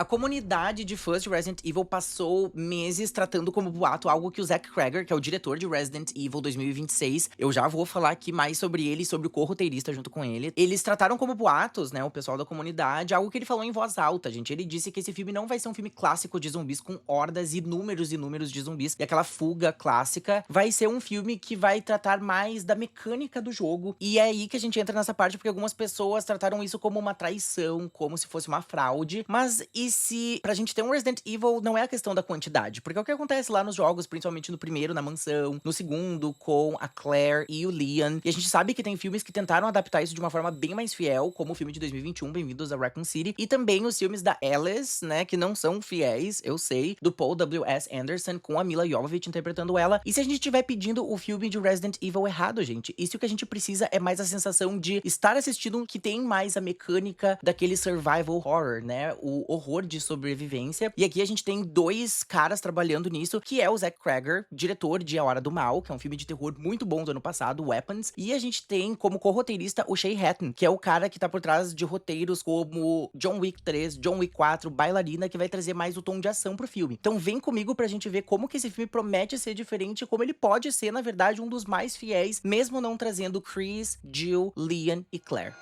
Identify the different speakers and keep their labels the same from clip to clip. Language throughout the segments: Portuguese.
Speaker 1: A comunidade de fãs de Resident Evil passou meses tratando como boato algo que o Zack Cregger, que é o diretor de Resident Evil 2026, eu já vou falar aqui mais sobre ele e sobre o co-roteirista junto com ele. Eles trataram como boatos, né, o pessoal da comunidade, algo que ele falou em voz alta, gente. Ele disse que esse filme não vai ser um filme clássico de zumbis com hordas e números de zumbis e aquela fuga clássica. Vai ser um filme que vai tratar mais da mecânica do jogo. E é aí que a gente entra nessa parte, porque algumas pessoas trataram isso como uma traição, como se fosse uma fraude. Mas e se pra gente ter um Resident Evil não é a questão da quantidade? Porque é o que acontece lá nos jogos, principalmente no primeiro, na mansão, no segundo, com a Claire e o Leon. E a gente sabe que tem filmes que tentaram adaptar isso de uma forma bem mais fiel, como o filme de 2021, Bem-vindos a Raccoon City, e também os filmes da Alice, né, que não são fiéis, eu sei, do Paul W.S. Anderson, com a Mila Jovovich interpretando ela. E se a gente estiver pedindo o filme de Resident Evil errado, gente? Isso que a gente precisa é mais a sensação de estar assistindo um que tem mais a mecânica daquele survival horror, né, o horror de sobrevivência. E aqui a gente tem dois caras trabalhando nisso, que é o Zack Cregger, diretor de A Hora do Mal, que é um filme de terror muito bom do ano passado, Weapons, e a gente tem como co-roteirista o Shay Hatton, que é o cara que tá por trás de roteiros como John Wick 3, John Wick 4, Bailarina, que vai trazer mais o tom de ação pro filme. Então vem comigo pra gente ver como que esse filme promete ser diferente e como ele pode ser, na verdade, um dos mais fiéis, mesmo não trazendo Chris, Jill, Leon e Claire.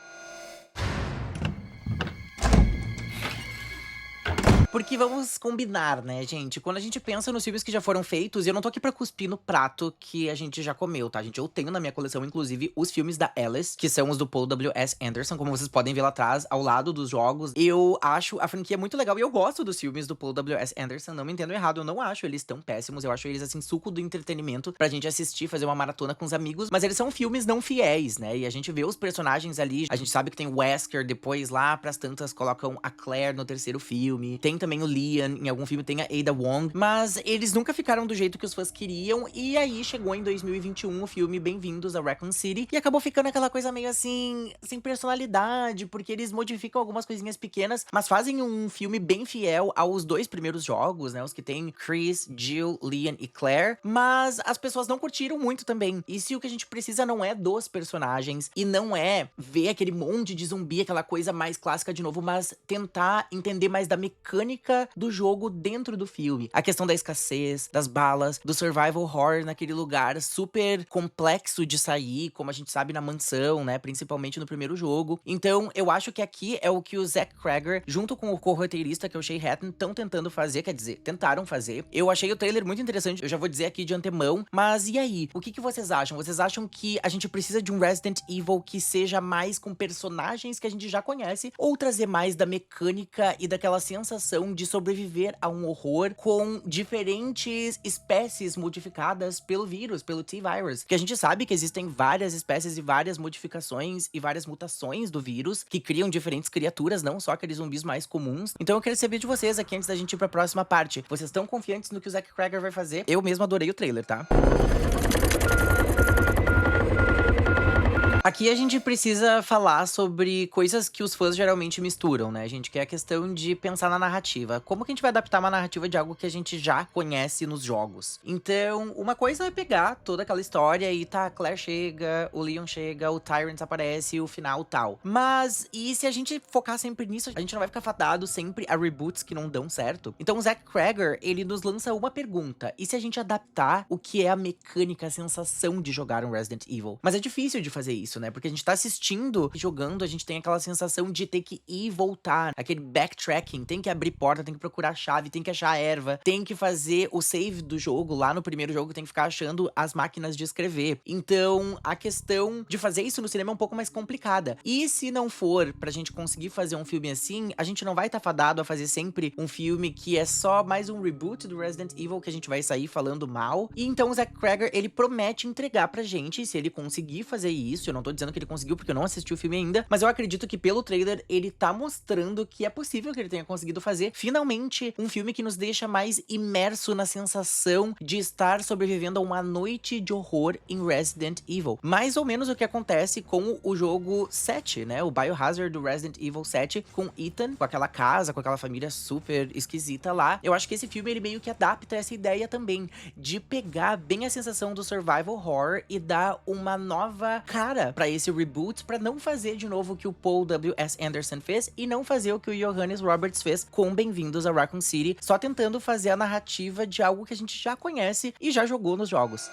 Speaker 1: Porque vamos combinar, né, gente? Quando a gente pensa nos filmes que já foram feitos, e eu não tô aqui pra cuspir no prato que a gente já comeu, tá, gente? Eu tenho na minha coleção, inclusive, os filmes da Alice, que são os do Paul W.S. Anderson, como vocês podem ver lá atrás, ao lado dos jogos. Eu acho a franquia muito legal e eu gosto dos filmes do Paul W.S. Anderson, não me entendo errado, eu não acho eles tão péssimos, eu acho eles, assim, suco do entretenimento pra gente assistir, fazer uma maratona com os amigos, mas eles são filmes não fiéis, né? E a gente vê os personagens ali, a gente sabe que tem o Wesker, depois lá pras tantas colocam a Claire no terceiro filme, tem também o Leon, em algum filme tem a Ada Wong, mas eles nunca ficaram do jeito que os fãs queriam, e aí chegou em 2021 o filme Bem-vindos a Raccoon City, e acabou ficando aquela coisa meio assim, sem personalidade, porque eles modificam algumas coisinhas pequenas, mas fazem um filme bem fiel aos dois primeiros jogos, né, os que tem Chris, Jill, Leon e Claire, mas as pessoas não curtiram muito também, e se o que a gente precisa não é dos personagens, e não é ver aquele monte de zumbi, aquela coisa mais clássica de novo, mas tentar entender mais da mecânica do jogo dentro do filme. A questão da escassez, das balas, do survival horror naquele lugar super complexo de sair, como a gente sabe na mansão, né, principalmente no primeiro jogo. Então, eu acho que aqui é o que o Zack Cregger, junto com o co-roteirista, que é o Shay Hatton, estão tentando fazer, quer dizer, tentaram fazer. Eu achei o trailer muito interessante, eu já vou dizer aqui de antemão, mas e aí? O que vocês acham? Vocês acham que a gente precisa de um Resident Evil que seja mais com personagens que a gente já conhece, ou trazer mais da mecânica e daquela sensação de sobreviver a um horror com diferentes espécies modificadas pelo vírus, pelo T-Virus? Que a gente sabe que existem várias espécies e várias modificações e várias mutações do vírus que criam diferentes criaturas, não só aqueles zumbis mais comuns. Então eu quero saber de vocês aqui antes da gente ir pra próxima parte. Vocês estão confiantes no que o Zack Cregger vai fazer? Eu mesmo adorei o trailer, tá? Aqui a gente precisa falar sobre coisas que os fãs geralmente misturam, né, gente? Que é a questão de pensar na narrativa. Como que a gente vai adaptar uma narrativa de algo que a gente já conhece nos jogos? Então, uma coisa é pegar toda aquela história e tá, a Claire chega, o Leon chega, o Tyrant aparece, o final tal. Mas, e se a gente focar sempre nisso, a gente não vai ficar fadado sempre a reboots que não dão certo? Então o Zack Cregger, ele nos lança uma pergunta. E se a gente adaptar o que é a mecânica, a sensação de jogar um Resident Evil? Mas é difícil de fazer isso, né? Porque a gente tá assistindo e jogando, a gente tem aquela sensação de ter que ir e voltar, aquele backtracking, tem que abrir porta, tem que procurar a chave, tem que achar a erva, tem que fazer o save do jogo, lá no primeiro jogo tem que ficar achando as máquinas de escrever. Então, a questão de fazer isso no cinema é um pouco mais complicada. E se não for pra gente conseguir fazer um filme assim, a gente não vai estar fadado a fazer sempre um filme que é só mais um reboot do Resident Evil, que a gente vai sair falando mal. E então o Zack Cregger, ele promete entregar pra gente, se ele conseguir fazer isso, eu não tô dizendo que ele conseguiu porque eu não assisti o filme ainda, mas eu acredito que pelo trailer ele tá mostrando que é possível que ele tenha conseguido fazer finalmente um filme que nos deixa mais imerso na sensação de estar sobrevivendo a uma noite de horror em Resident Evil. Mais ou menos o que acontece com o jogo 7, né? O Biohazard do Resident Evil 7 com Ethan, com aquela casa, com aquela família super esquisita lá. Eu acho que esse filme ele meio que adapta essa ideia também de pegar bem a sensação do survival horror e dar uma nova cara guia pra esse reboot, pra não fazer de novo o que o Paul W.S. Anderson fez e não fazer o que o Johannes Roberts fez com Bem-vindos a Raccoon City, só tentando fazer a narrativa de algo que a gente já conhece e já jogou nos jogos.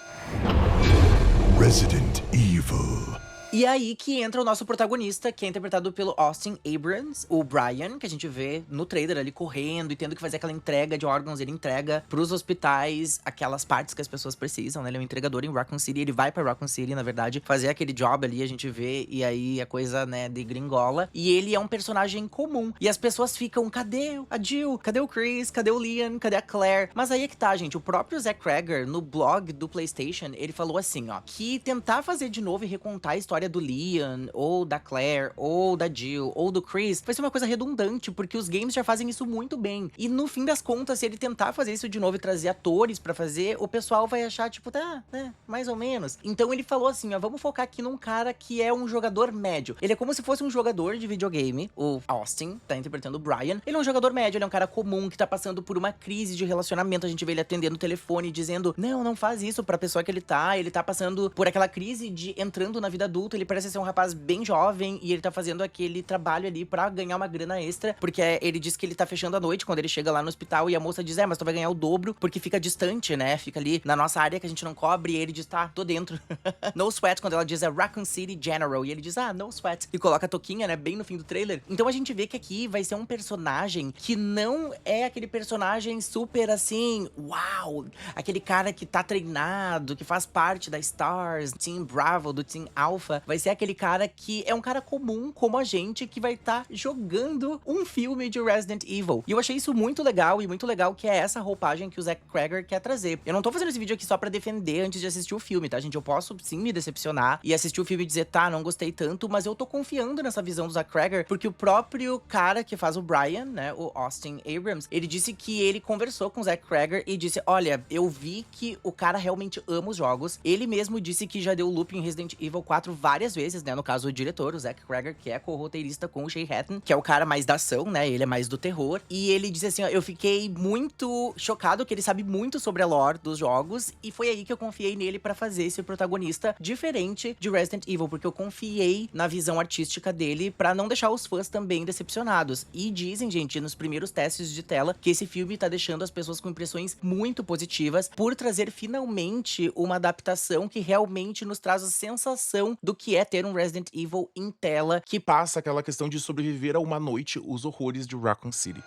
Speaker 2: Resident Evil.
Speaker 1: E aí que entra o nosso protagonista, que é interpretado pelo Austin Abrams, o Brian, que a gente vê no trailer ali correndo e tendo que fazer aquela entrega de órgãos. Ele entrega pros hospitais aquelas partes que as pessoas precisam, né? Ele é um entregador em Raccoon City, ele vai pra Raccoon City, na verdade, fazer aquele job ali, a gente vê, e aí a coisa, né, degringola. E ele é um personagem comum. E as pessoas ficam, cadê a Jill? Cadê o Chris? Cadê o Liam? Cadê a Claire? Mas aí é que tá, gente, o próprio Zach Cregger, no blog do PlayStation, ele falou assim, ó, que tentar fazer de novo e recontar a história do Liam, ou da Claire, ou da Jill, ou do Chris, vai ser uma coisa redundante, porque os games já fazem isso muito bem. E no fim das contas, se ele tentar fazer isso de novo e trazer atores pra fazer, o pessoal vai achar, tipo, tá, né, mais ou menos. Então ele falou assim, ó, vamos focar aqui num cara que é um jogador médio. Ele é como se fosse um jogador de videogame, o Austin, tá interpretando o Brian. Ele é um jogador médio, ele é um cara comum, que tá passando por uma crise de relacionamento. A gente vê ele atendendo o telefone, dizendo, não faz isso pra pessoa que ele tá passando por aquela crise de entrando na vida adulta. Ele parece ser um rapaz bem jovem e ele tá fazendo aquele trabalho ali pra ganhar uma grana extra, porque ele diz que ele tá fechando a noite quando ele chega lá no hospital e a moça diz, mas tu vai ganhar o dobro porque fica distante, né? Fica ali na nossa área que a gente não cobre, e ele diz, tá, tô dentro. No sweat, quando ela diz Raccoon City General, e ele diz, no sweat, e coloca a toquinha, né, bem no fim do trailer. Então a gente vê que aqui vai ser um personagem que não é aquele personagem super assim, uau, aquele cara que tá treinado, que faz parte da STARS, Team Bravo, do Team Alpha. Vai ser aquele cara que é um cara comum, como a gente, que vai estar jogando um filme de Resident Evil. E eu achei isso muito legal, e muito legal que é essa roupagem que o Zach Cregger quer trazer. Eu não tô fazendo esse vídeo aqui só pra defender antes de assistir o filme, tá, gente? Eu posso, sim, me decepcionar e assistir o filme e dizer, tá, não gostei tanto, mas eu tô confiando nessa visão do Zach Cregger, porque o próprio cara que faz o Brian, né, o Austin Abrams, ele disse que ele conversou com o Zach Cregger e disse, olha, eu vi que o cara realmente ama os jogos. Ele mesmo disse que já deu loop em Resident Evil 4 várias vezes, né, no caso o diretor, o Zach Cregger, que é co-roteirista com o Shay Hatton, que é o cara mais da ação, né, ele é mais do terror, e ele disse assim, ó, eu fiquei muito chocado que ele sabe muito sobre a lore dos jogos, e foi aí que eu confiei nele pra fazer esse protagonista diferente de Resident Evil, porque eu confiei na visão artística dele pra não deixar os fãs também decepcionados. E dizem, gente, nos primeiros testes de tela, que esse filme tá deixando as pessoas com impressões muito positivas por trazer finalmente uma adaptação que realmente nos traz a sensação do que é ter um Resident Evil em tela, que
Speaker 3: Passa aquela questão de sobreviver a uma noite os horrores de Raccoon City.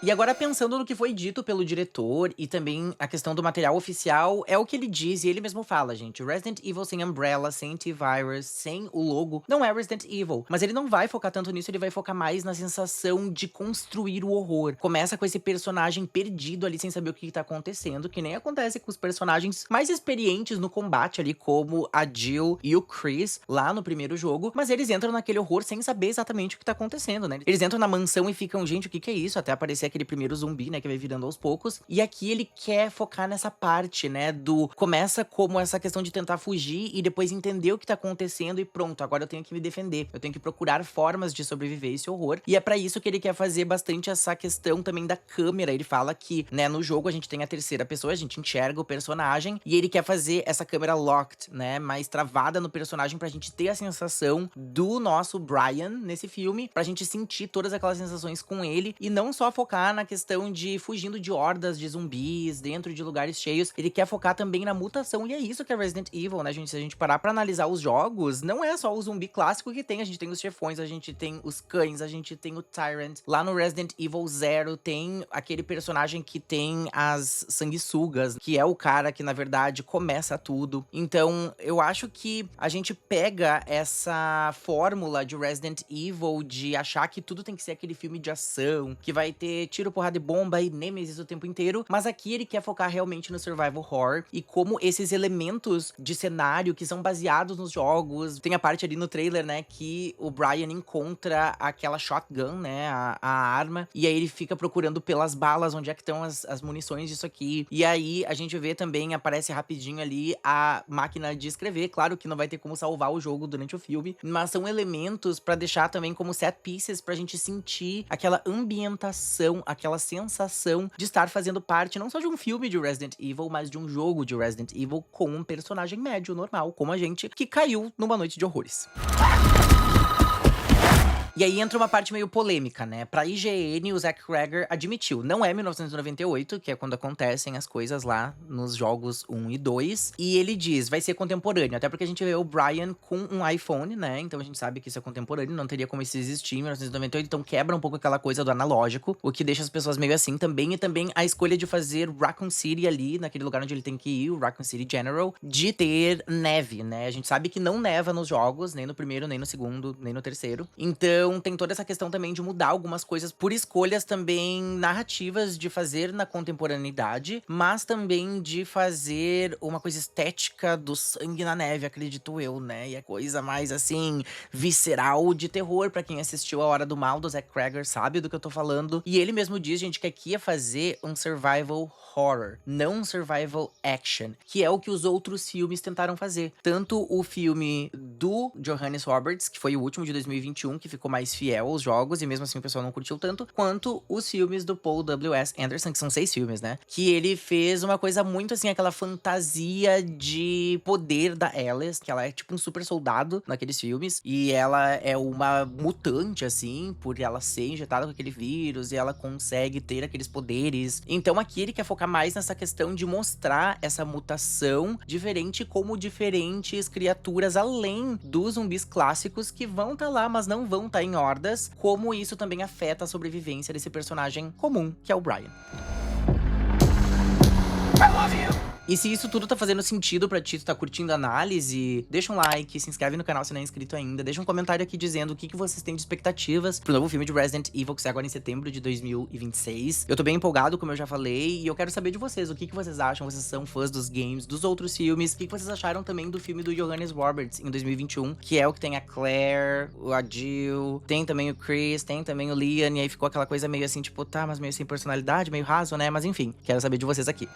Speaker 1: E agora, pensando no que foi dito pelo diretor e também a questão do material oficial, é o que ele diz e ele mesmo fala, gente. Resident Evil sem Umbrella, sem T-Virus, sem o logo, não é Resident Evil. Mas ele não vai focar tanto nisso, ele vai focar mais na sensação de construir o horror. Começa com esse personagem perdido ali, sem saber o que tá acontecendo, que nem acontece com os personagens mais experientes no combate ali, como a Jill e o Chris, lá no primeiro jogo. Mas eles entram naquele horror sem saber exatamente o que tá acontecendo, né? Eles entram na mansão e ficam, gente, o que é isso? Até aparecer aquele primeiro zumbi, né, que vai virando aos poucos. E aqui ele quer focar nessa parte, né, do... Começa como essa questão de tentar fugir e depois entender o que tá acontecendo e pronto, agora eu tenho que me defender. Eu tenho que procurar formas de sobreviver a esse horror. E é pra isso que ele quer fazer bastante essa questão também da câmera. Ele fala que, né, no jogo a gente tem a terceira pessoa, a gente enxerga o personagem e ele quer fazer essa câmera locked, né, mais travada no personagem pra gente ter a sensação do nosso Brian nesse filme, pra gente sentir todas aquelas sensações com ele e não só focar na questão de fugindo de hordas de zumbis dentro de lugares cheios, ele quer focar também na mutação, e é isso que é Resident Evil, né, gente? Se a gente parar pra analisar os jogos, não é só o zumbi clássico que tem, a gente tem os chefões, a gente tem os cães, a gente tem o Tyrant. Lá no Resident Evil Zero tem aquele personagem que tem as sanguessugas, que é o cara que, na verdade, começa tudo. Então, eu acho que a gente pega essa fórmula de Resident Evil de achar que tudo tem que ser aquele filme de ação, que vai ter tiro, porrada e bomba e Nemesis o tempo inteiro, mas aqui ele quer focar realmente no survival horror e como esses elementos de cenário que são baseados nos jogos. Tem a parte ali no trailer, né, que o Brian encontra aquela shotgun, né, a arma, e aí ele fica procurando pelas balas, onde é que estão as munições disso aqui. E aí a gente vê também, aparece rapidinho ali a máquina de escrever. Claro que não vai ter como salvar o jogo durante o filme, mas são elementos pra deixar também como set pieces pra gente sentir aquela ambientação com aquela sensação de estar fazendo parte não só de um filme de Resident Evil, mas de um jogo de Resident Evil com um personagem médio, normal, como a gente, que caiu numa noite de horrores. E aí entra uma parte meio polêmica, né? Pra IGN, o Zach Cregger admitiu, não é 1998, que é quando acontecem as coisas lá nos jogos 1 e 2. E ele diz, vai ser contemporâneo, até porque a gente vê o Brian com um iPhone, né? Então a gente sabe que isso é contemporâneo, não teria como isso existir em 1998, então quebra um pouco aquela coisa do analógico, o que deixa as pessoas meio assim também. E também a escolha de fazer Raccoon City ali, naquele lugar onde ele tem que ir, o Raccoon City General, de ter neve, né? A gente sabe que não neva nos jogos, nem no primeiro, nem no segundo, nem no terceiro. Então tem toda essa questão também de mudar algumas coisas por escolhas também narrativas de fazer na contemporaneidade, mas também de fazer uma coisa estética do sangue na neve, acredito eu, né? E a coisa mais, assim, visceral de terror. Pra quem assistiu A Hora do Mal, do Zach Cregger, sabe do que eu tô falando. E ele mesmo diz, gente, que aqui ia fazer um survival horror, não um survival action, que é o que os outros filmes tentaram fazer. Tanto o filme do Johannes Roberts, que foi o último de 2021, que ficou mais fiel aos jogos, e mesmo assim o pessoal não curtiu tanto, quanto os filmes do Paul W.S. Anderson, que são 6 filmes, né? Que ele fez uma coisa muito assim, aquela fantasia de poder da Alice, que ela é tipo um super soldado naqueles filmes, e ela é uma mutante, assim, por ela ser injetada com aquele vírus, e ela consegue ter aqueles poderes. Então aqui ele quer focar mais nessa questão de mostrar essa mutação diferente, como diferentes criaturas, além dos zumbis clássicos, que vão tá lá, mas não vão tá em hordas, como isso também afeta a sobrevivência desse personagem comum, que é o Brian. I love you. E se isso tudo tá fazendo sentido pra ti, tu tá curtindo a análise, deixa um like, se inscreve no canal se não é inscrito ainda, deixa um comentário aqui dizendo o que vocês têm de expectativas pro novo filme de Resident Evil, que sai agora em setembro de 2026. Eu tô bem empolgado, como eu já falei, e eu quero saber de vocês, o que vocês acham, vocês são fãs dos games, dos outros filmes, o que vocês acharam também do filme do Johannes Roberts, em 2021, que é o que tem a Claire, a Jill, tem também o Chris, tem também o Leon, e aí ficou aquela coisa meio assim, tipo, tá, mas meio sem personalidade, meio raso, né? Mas enfim, quero saber de vocês aqui.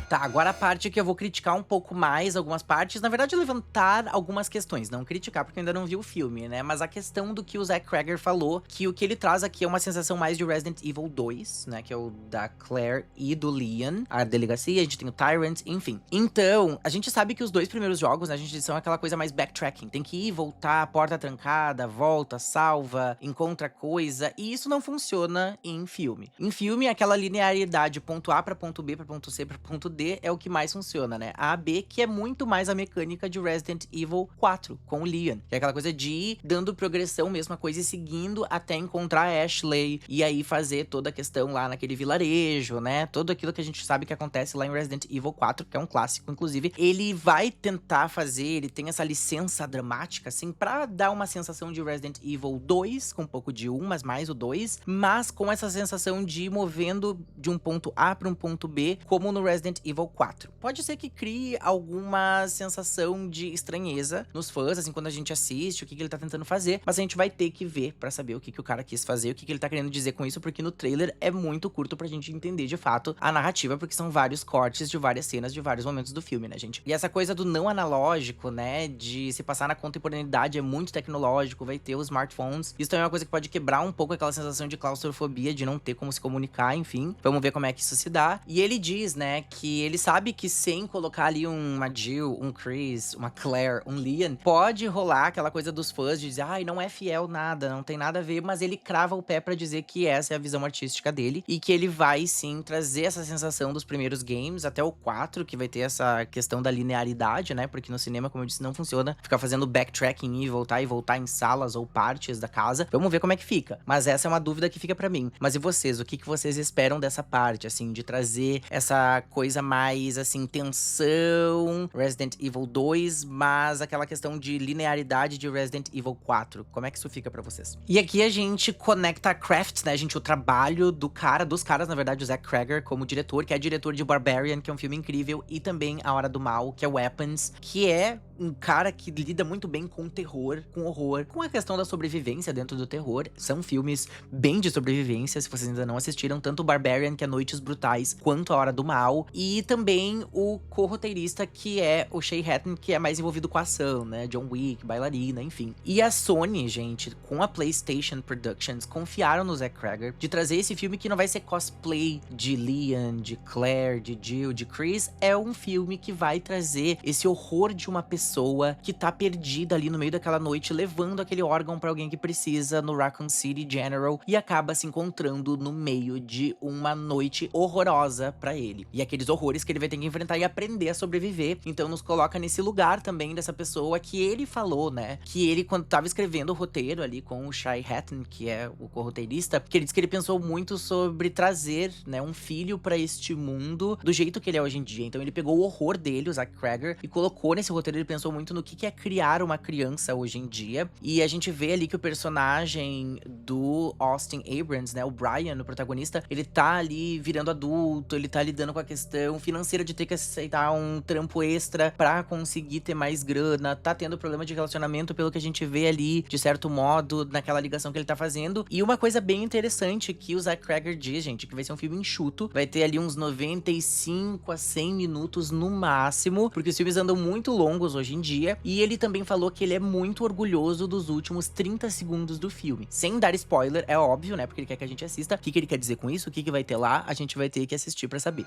Speaker 1: Tá, agora a parte que eu vou criticar um pouco mais algumas partes, na verdade levantar algumas questões, não criticar porque eu ainda não vi o filme, né, mas a questão do que o Zach Cregger falou, que o que ele traz aqui é uma sensação mais de Resident Evil 2, né, que é o da Claire e do Leon, a delegacia, a gente tem o Tyrant, enfim. Então, a gente sabe que os dois primeiros jogos, né, a gente são aquela coisa mais backtracking, tem que ir, voltar, porta trancada, volta, salva, encontra coisa, e isso não funciona em filme. Em filme, aquela linearidade ponto A pra ponto B, pra ponto C, pra ponto D, é o que mais funciona, né? A B, que é muito mais a mecânica de Resident Evil 4, com o Leon. Que é aquela coisa de ir dando progressão, mesma coisa, e seguindo até encontrar a Ashley. E aí fazer toda a questão lá naquele vilarejo, né? Tudo aquilo que a gente sabe que acontece lá em Resident Evil 4, que é um clássico, inclusive. Ele vai tentar fazer, ele tem essa licença dramática, assim, pra dar uma sensação de Resident Evil 2, com um pouco de 1, mas mais o 2. Mas com essa sensação de ir movendo de um ponto A para um ponto B, como no Resident Evil 4. Pode ser que crie alguma sensação de estranheza nos fãs, assim, quando a gente assiste, o que ele tá tentando fazer, mas a gente vai ter que ver pra saber o que o cara quis fazer, o que ele tá querendo dizer com isso, porque no trailer é muito curto pra gente entender de fato a narrativa, porque são vários cortes de várias cenas de vários momentos do filme, né, gente? E essa coisa do não analógico, né, de se passar na contemporaneidade é muito tecnológico, vai ter os smartphones, isso também é uma coisa que pode quebrar um pouco aquela sensação de claustrofobia, de não ter como se comunicar, enfim. Vamos ver como é que isso se dá. E ele diz, né, que ele sabe que sem colocar ali uma Jill, um Chris, uma Claire, um Leon, pode rolar aquela coisa dos fãs de dizer, ai, não é fiel nada, não tem nada a ver, mas ele crava o pé pra dizer que essa é a visão artística dele e que ele vai sim trazer essa sensação dos primeiros games, até o 4, que vai ter essa questão da linearidade, né, porque no cinema, como eu disse, não funciona ficar fazendo backtracking e voltar em salas ou partes da casa. Vamos ver como é que fica, mas essa é uma dúvida que fica pra mim. Mas e vocês, o que vocês esperam dessa parte, assim, de trazer essa coisa mais, assim, tensão, Resident Evil 2, mas aquela questão de linearidade de Resident Evil 4. Como é que isso fica pra vocês? E aqui a gente conecta a Craft, né, gente, o trabalho dos caras, na verdade, o Zach Cregger como diretor, que é diretor de Barbarian, que é um filme incrível, e também A Hora do Mal, que é Weapons, que é um cara que lida muito bem com terror, com horror, com a questão da sobrevivência dentro do terror. São filmes bem de sobrevivência, se vocês ainda não assistiram, tanto Barbarian, que é Noites Brutais, quanto A Hora do Mal. E E também o co-roteirista, que é o Shay Hatton, que é mais envolvido com a ação, né? John Wick, bailarina, enfim. E a Sony, gente, com a PlayStation Productions, confiaram no Zack Cregger de trazer esse filme que não vai ser cosplay de Liam, de Claire, de Jill, de Chris. É um filme que vai trazer esse horror de uma pessoa que tá perdida ali no meio daquela noite, levando aquele órgão pra alguém que precisa no Raccoon City General, e acaba se encontrando no meio de uma noite horrorosa pra ele. E aqueles horrores que ele vai ter que enfrentar e aprender a sobreviver. Então nos coloca nesse lugar também dessa pessoa que ele falou, né? Que ele, quando tava escrevendo o roteiro ali com o Shay Hatton, que é o co-roteirista, que ele disse que ele pensou muito sobre trazer, né, um filho pra este mundo do jeito que ele é hoje em dia. Então ele pegou o horror dele, o Zack Cregger, e colocou nesse roteiro. Ele pensou muito no que é criar uma criança hoje em dia. E a gente vê ali que o personagem do Austin Abrams, né, o Brian, o protagonista, ele tá ali virando adulto, ele tá lidando com a questão financeira de ter que aceitar um trampo extra pra conseguir ter mais grana, tá tendo problema de relacionamento pelo que a gente vê ali, de certo modo, naquela ligação que ele tá fazendo. E uma coisa bem interessante que o Zack Cregger diz, gente, que vai ser um filme enxuto, vai ter ali uns 95 a 100 minutos no máximo, porque os filmes andam muito longos hoje em dia, e ele também falou que ele é muito orgulhoso dos últimos 30 segundos do filme. Sem dar spoiler, é óbvio, né, porque ele quer que a gente assista. O que ele quer dizer com isso? O que vai ter lá? A gente vai ter que assistir pra saber.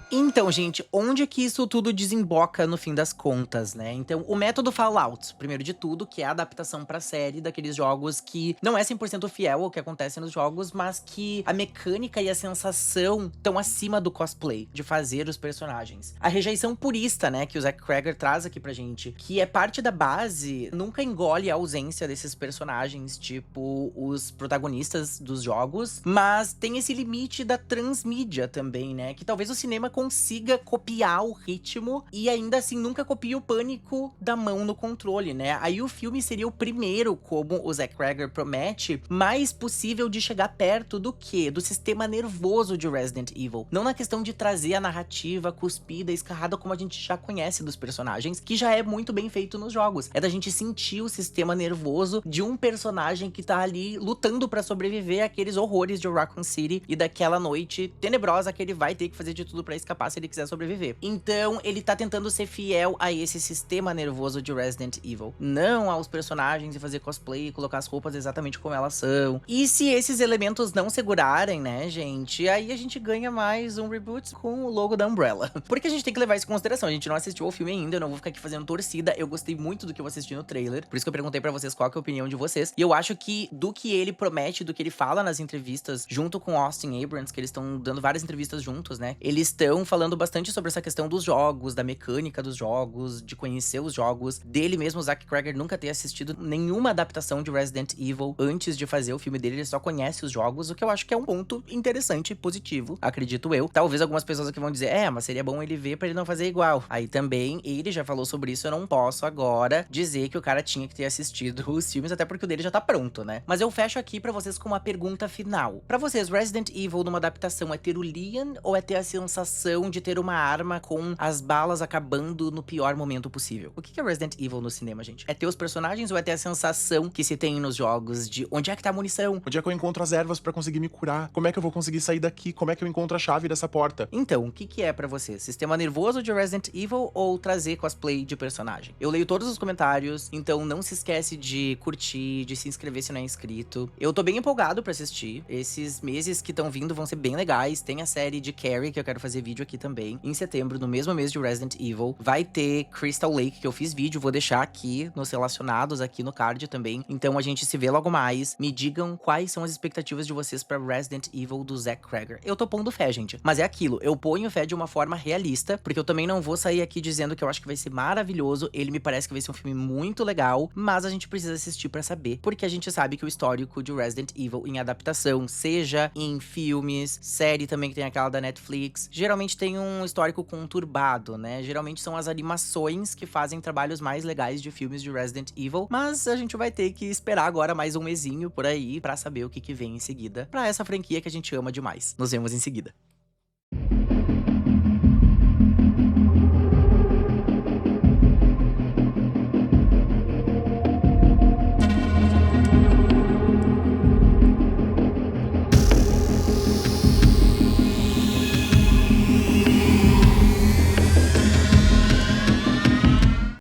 Speaker 1: Então, gente, onde é que isso tudo desemboca no fim das contas, né? Então, o método Fallout, primeiro de tudo, que é a adaptação pra série daqueles jogos que não é 100% fiel ao que acontece nos jogos, mas que a mecânica e a sensação estão acima do cosplay, de fazer os personagens. A rejeição purista, né, que o Zack Cregger traz aqui pra gente, que é parte da base, nunca engole a ausência desses personagens, tipo os protagonistas dos jogos, mas tem esse limite da transmídia também, né, que talvez o cinema consiga copiar o ritmo e ainda assim nunca copia o pânico da mão no controle, né? Aí o filme seria o primeiro, como o Zack Cregger promete, mais possível de chegar perto do quê? Do sistema nervoso de Resident Evil. Não na questão de trazer a narrativa cuspida, escarrada, como a gente já conhece dos personagens, que já é muito bem feito nos jogos. É da gente sentir o sistema nervoso de um personagem que tá ali lutando pra sobreviver àqueles horrores de Raccoon City e daquela noite tenebrosa que ele vai ter que fazer de tudo pra escapar se ele quiser sobreviver. Então, ele tá tentando ser fiel a esse sistema nervoso de Resident Evil. Não aos personagens e fazer cosplay e colocar as roupas exatamente como elas são. E se esses elementos não segurarem, né, gente, aí a gente ganha mais um reboot com o logo da Umbrella. Porque a gente tem que levar isso em consideração. A gente não assistiu ao filme ainda, eu não vou ficar aqui fazendo torcida. Eu gostei muito do que eu assisti no trailer. Por isso que eu perguntei pra vocês qual que é a opinião de vocês. E eu acho que do que ele promete, do que ele fala nas entrevistas, junto com Austin Abrams, que eles estão dando várias entrevistas juntos, né, eles estão falando bastante sobre essa questão dos jogos, da mecânica dos jogos, de conhecer os jogos, dele mesmo, o Zack Cregger, nunca ter assistido nenhuma adaptação de Resident Evil antes de fazer o filme dele, ele só conhece os jogos, o que eu acho que é um ponto interessante e positivo, acredito eu. Talvez algumas pessoas aqui vão dizer, mas seria bom ele ver pra ele não fazer igual. Aí também, ele já falou sobre isso, eu não posso agora dizer que o cara tinha que ter assistido os filmes, até porque o dele já tá pronto, né? Mas eu fecho aqui pra vocês com uma pergunta final. Pra vocês, Resident Evil numa adaptação é ter o Leon ou é ter a sensação de ter uma arma com as balas acabando no pior momento possível? O que é Resident Evil no cinema, gente? É ter os personagens ou é ter a sensação que se tem nos jogos de onde é que tá a munição?
Speaker 3: Onde é que eu encontro as ervas pra conseguir me curar? Como é que eu vou conseguir sair daqui? Como é que eu encontro a chave dessa porta?
Speaker 1: Então, o que é pra você? Sistema nervoso de Resident Evil ou trazer cosplay de personagem? Eu leio todos os comentários, então não se esquece de curtir, de se inscrever se não é inscrito. Eu tô bem empolgado pra assistir. Esses meses que estão vindo vão ser bem legais. Tem a série de Carrie, que eu quero fazer vídeo aqui também. Em setembro, no mesmo mês de Resident Evil. Vai ter Crystal Lake, que eu fiz vídeo. Vou deixar aqui nos relacionados, aqui no card também. Então a gente se vê logo mais. Me digam quais são as expectativas de vocês pra Resident Evil do Zack Cregger. Eu tô pondo fé, gente. Mas é aquilo, eu ponho fé de uma forma realista, porque eu também não vou sair aqui dizendo que eu acho que vai ser maravilhoso. Ele me parece que vai ser um filme muito legal, mas a gente precisa assistir pra saber, porque a gente sabe que o histórico de Resident Evil em adaptação, seja em filmes, série também que tem aquela da Netflix, geralmente tem um histórico conturbado, né? Geralmente são as animações que fazem trabalhos mais legais de filmes de Resident Evil, mas a gente vai ter que esperar agora mais um mesinho por aí pra saber o que vem em seguida pra essa franquia que a gente ama demais. Nos vemos em seguida.